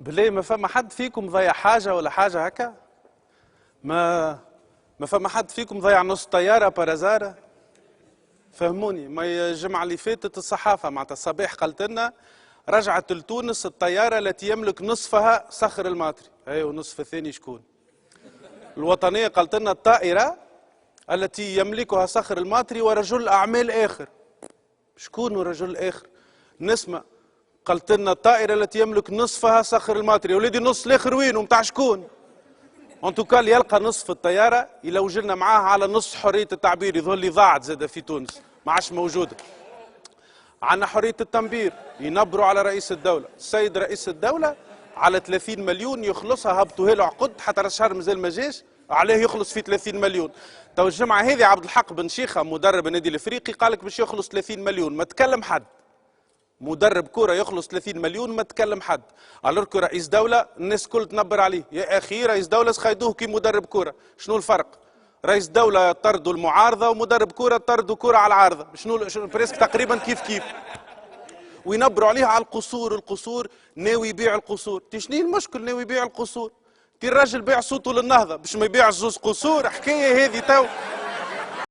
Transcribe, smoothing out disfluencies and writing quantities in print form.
بلي ما فما حد فيكم ضيع حاجة ولا حاجة هكا؟ ما فما حد فيكم ضيع نص طيارة بارازارة؟ فهموني. ما الجمعة اللي فاتت الصحافة معناتها الصباح قالت لنا رجعت لتونس الطيارة التي يملك نصفها صخر الماطري. اي ونصف الثاني شكون؟ الوطنية قالت لنا الطائرة التي يملكها صخر الماطري ورجل أعمال آخر. شكون رجل آخر؟ نسمة قالت لنا الطائرة التي يملك نصفها صخر الماطري. وليدي النص الآخر وين ومتاع شكون؟ انتوكا اللي يلقى نصف الطيارة يلوج لنا معاه على نص حرية التعبير. يظل لي ضاعت زاد في تونس ما عادش موجودة. عندنا حرية التنبير، ينبروا على رئيس الدولة. السيد رئيس الدولة على 30 مليون يخلصها، هبطوا له عقد حتى راس شهر مازال ما جاش، عليه يخلص في 30 مليون. تو الجمعة هذه عبد الحق بن شيخة مدرب النادي الافريقي قال لك باش يخلص 30 مليون، ما تكلم حد. مدرب كرة يخلص 30 مليون ما تكلم حد. الوركو رئيس دولة الناس الكل تنبر عليه، يا اخي رئيس دولة سخيدوه كي مدرب كرة. شنو الفرق؟ رئيس دولة طردوا المعارضة ومدرب كرة طردوا كرة على العارضة. شنو بريسك تقريبا كيف وينبروا عليه على القصور. القصور ناوي يبيع القصور. شنو المشكل ناوي يبيع القصور؟ الراجل بيع صوته للنهضة باش ما يبيعش زوز قصور. حكاية هذه تو